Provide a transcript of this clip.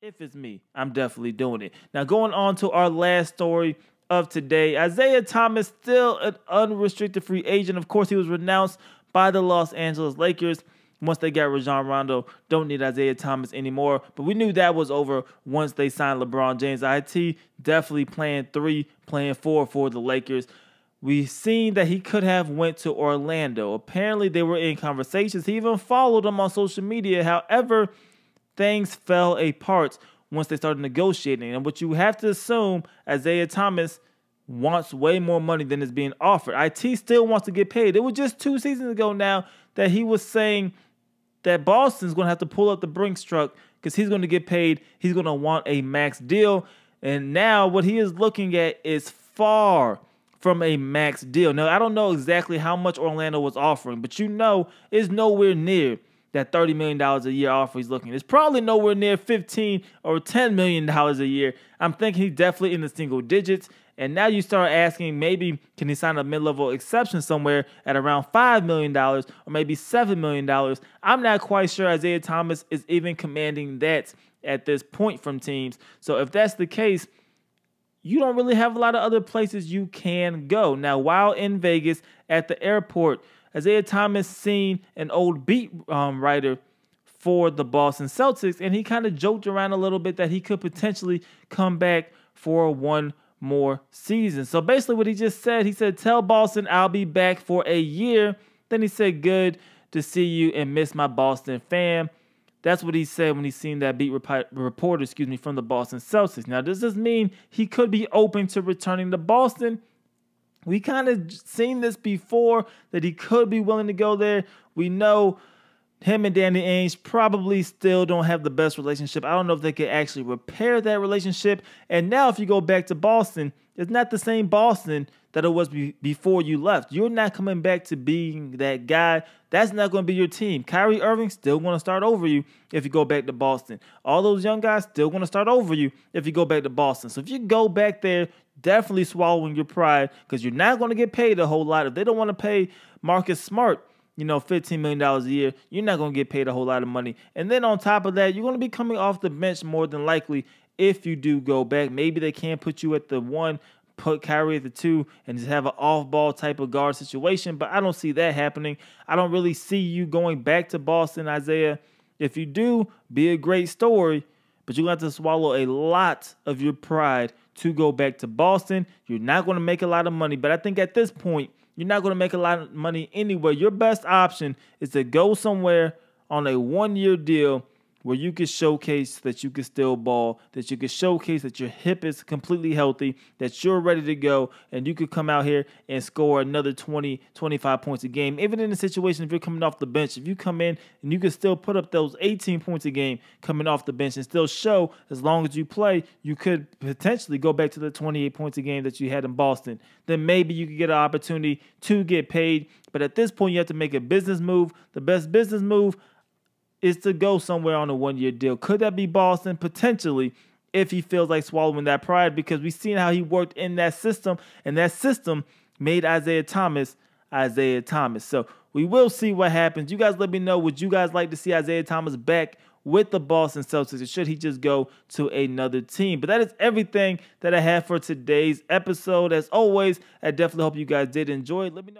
If it's me, I'm definitely doing it. Now, going on to our last story of today, Isaiah Thomas still an unrestricted free agent. Of course, he was renounced by the Los Angeles Lakers once they got Rajon Rondo. Don't need Isaiah Thomas anymore, but we knew that was over once they signed LeBron James. IT definitely playing 3, playing 4 for the Lakers. We've seen that he could have went to Orlando. Apparently, they were in conversations. He even followed them on social media. However, things fell apart once they started negotiating. And what you have to assume, Isaiah Thomas wants way more money than is being offered. IT still wants to get paid. It was just 2 seasons ago now that he was saying that Boston's going to have to pull up the Brinks truck because he's going to get paid. He's going to want a max deal. And now what he is looking at is far from a max deal. Now, I don't know exactly how much Orlando was offering, but you know it's nowhere near that $30 million a year offer he's looking. It's probably nowhere near $15 or $10 million a year. I'm thinking he's definitely in the single digits. And now you start asking, maybe can he sign a mid-level exception somewhere at around $5 million or maybe $7 million? I'm not quite sure Isaiah Thomas is even commanding that at this point from teams. So if that's the case, you don't really have a lot of other places you can go. Now, while in Vegas at the airport, Isaiah Thomas seen an old beat writer for the Boston Celtics, and he kind of joked around a little bit that he could potentially come back for one more season. So basically what he just said, he said, tell Boston I'll be back for a year. Then he said, good to see you and miss my Boston fam. That's what he said when he seen that beat reporter, from the Boston Celtics. Now, does this mean he could be open to returning to Boston? We kind of seen this before, that he could be willing to go there. We know him and Danny Ainge probably still don't have the best relationship. I don't know if they could actually repair that relationship. And now if you go back to Boston, it's not the same Boston that it was before you left. You're not coming back to being that guy. That's not going to be your team. Kyrie Irving still going to start over you if you go back to Boston. All those young guys still going to start over you if you go back to Boston. So if you go back there, definitely swallowing your pride, because you're not going to get paid a whole lot. If they don't want to pay Marcus Smart, $15 million a year, you're not going to get paid a whole lot of money. And then on top of that, you're going to be coming off the bench more than likely if you do go back. Maybe they can put you at the 1, put Kyrie at the 2, and just have an off-ball type of guard situation, but I don't see that happening. I don't really see you going back to Boston, Isaiah. If you do, be a great story, but you're going to have to swallow a lot of your pride to go back to Boston. You're not going to make a lot of money, but I think at this point, you're not going to make a lot of money anyway. Your best option is to go somewhere on a 1-year deal where you can showcase that you can still ball, that you can showcase that your hip is completely healthy, that you're ready to go, and you could come out here and score another 20, 25 points a game. Even in a situation, if you're coming off the bench, if you come in and you can still put up those 18 points a game coming off the bench and still show, as long as you play, you could potentially go back to the 28 points a game that you had in Boston. Then maybe you could get an opportunity to get paid. But at this point, you have to make a business move. The best business move is to go somewhere on a 1-year deal. Could that be Boston? Potentially, if he feels like swallowing that pride, because we've seen how he worked in that system, and that system made Isaiah Thomas Isaiah Thomas. So we will see what happens. You guys let me know, would you guys like to see Isaiah Thomas back with the Boston Celtics, or should he just go to another team? But that is everything that I have for today's episode. As always, I definitely hope you guys did enjoy it. Let me know.